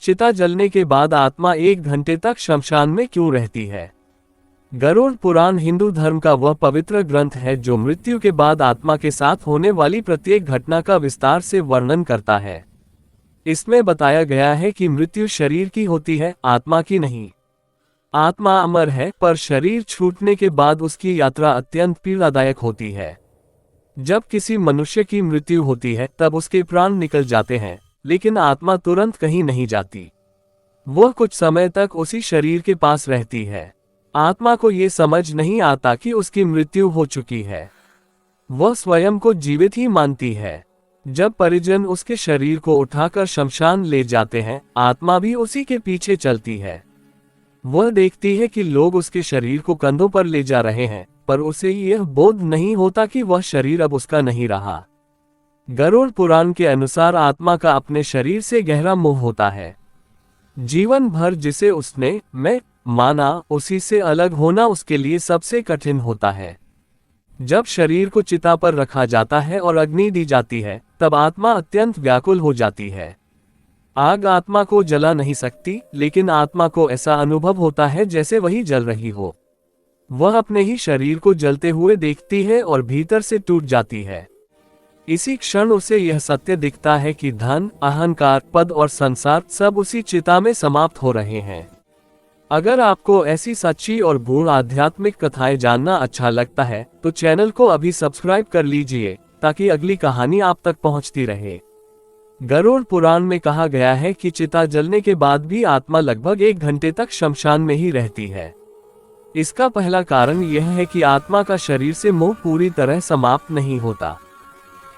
चिता जलने के बाद आत्मा 1 घंटे तक शमशान में क्यों रहती है? गरुड़ पुराण हिंदू धर्म का वह पवित्र ग्रंथ है जो मृत्यु के बाद आत्मा के साथ होने वाली प्रत्येक घटना का विस्तार से वर्णन करता है। इसमें बताया गया है कि मृत्यु शरीर की होती है, आत्मा की नहीं। आत्मा अमर है, पर शरीर छूटने के बाद उसकी यात्रा अत्यंत पीड़ादायक होती है। जब किसी मनुष्य की मृत्यु होती है तब उसके प्राण निकल जाते हैं, लेकिन आत्मा तुरंत कहीं नहीं जाती। वह कुछ समय तक उसी शरीर के पास रहती है। आत्मा को ये समझ नहीं आता कि उसकी मृत्यु हो चुकी है। वह स्वयं को जीवित ही मानती है। जब परिजन उसके शरीर को उठाकर शमशान ले जाते हैं, आत्मा भी उसी के पीछे चलती है। वह देखती है कि लोग उसके शरीर को कंधों पर ले जा रहे हैं, पर उसे यह बोध नहीं होता कि वह शरीर अब उसका नहीं रहा। गरुड़ पुराण के अनुसार आत्मा का अपने शरीर से गहरा मोह होता है। जीवन भर जिसे उसने मैं माना, उसी से अलग होना उसके लिए सबसे कठिन होता है। जब शरीर को चिता पर रखा जाता है और अग्नि दी जाती है, तब आत्मा अत्यंत व्याकुल हो जाती है। आग आत्मा को जला नहीं सकती, लेकिन आत्मा को ऐसा अनुभव होता है जैसे वही जल रही हो। वह अपने ही शरीर को जलते हुए देखती है और भीतर से टूट जाती है। इसी क्षण उसे यह सत्य दिखता है कि धन, अहंकार, पद और संसार सब उसी चिता में समाप्त हो रहे हैं। अगर आपको ऐसी सच्ची और गूढ़ आध्यात्मिक कथाएं जानना अच्छा लगता है तो चैनल को अभी सब्सक्राइब कर लीजिए, ताकि अगली कहानी आप तक पहुंचती रहे। गरुड़ पुराण में कहा गया है कि चिता जलने के बाद भी आत्मा लगभग 1 घंटे तक शमशान में ही रहती है। इसका पहला कारण यह है कि आत्मा का शरीर से मोह पूरी तरह समाप्त नहीं होता।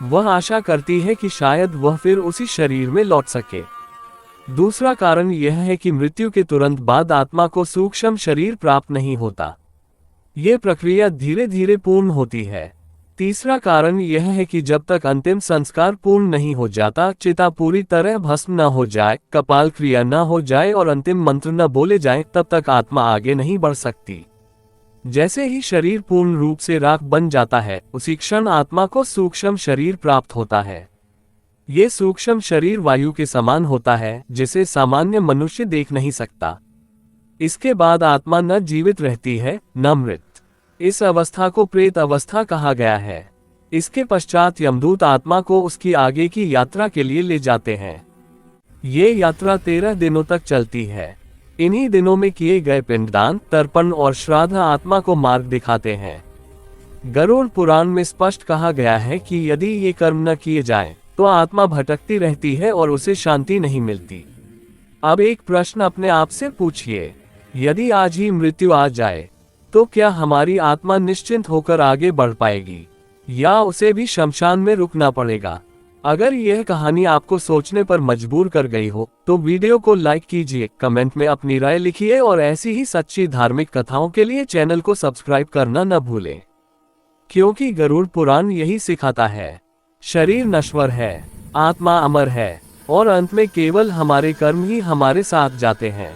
वह आशा करती है कि शायद वह फिर उसी शरीर में लौट सके। दूसरा कारण यह है कि मृत्यु के तुरंत बाद आत्मा को सूक्ष्म शरीर प्राप्त नहीं होता। यह प्रक्रिया धीरे धीरे पूर्ण होती है। तीसरा कारण यह है कि जब तक अंतिम संस्कार पूर्ण नहीं हो जाता, चिता पूरी तरह भस्म न हो जाए, कपाल क्रिया न हो जाए और अंतिम मंत्र न बोले जाएं, तब तक आत्मा आगे नहीं बढ़ सकती। जैसे ही शरीर पूर्ण रूप से राख बन जाता है, उसी क्षण आत्मा को सूक्ष्म शरीर प्राप्त होता है। ये सूक्ष्म शरीर वायु के समान होता है, जिसे सामान्य मनुष्य देख नहीं सकता। इसके बाद आत्मा न जीवित रहती है, न मृत। इस अवस्था को प्रेत अवस्था कहा गया है। इसके पश्चात यमदूत आत्मा को उसकी आगे की यात्रा के लिए ले जाते हैं। ये यात्रा 13 दिनों तक चलती है। इन्हीं दिनों में किए गए पिंडदान, तर्पण और श्राद्ध आत्मा को मार्ग दिखाते हैं। गरुड़ पुराण में स्पष्ट कहा गया है कि यदि ये कर्म न किए जाएं, तो आत्मा भटकती रहती है और उसे शांति नहीं मिलती। अब एक प्रश्न अपने आप से पूछिए, यदि आज ही मृत्यु आ जाए तो क्या हमारी आत्मा निश्चिंत होकर आगे बढ़ पाएगी, या उसे भी शमशान में रुकना पड़ेगा? अगर यह कहानी आपको सोचने पर मजबूर कर गई हो तो वीडियो को लाइक कीजिए, कमेंट में अपनी राय लिखिए और ऐसी ही सच्ची धार्मिक कथाओं के लिए चैनल को सब्सक्राइब करना न भूलें। क्योंकि गरुड़ पुराण यही सिखाता है, शरीर नश्वर है, आत्मा अमर है और अंत में केवल हमारे कर्म ही हमारे साथ जाते हैं।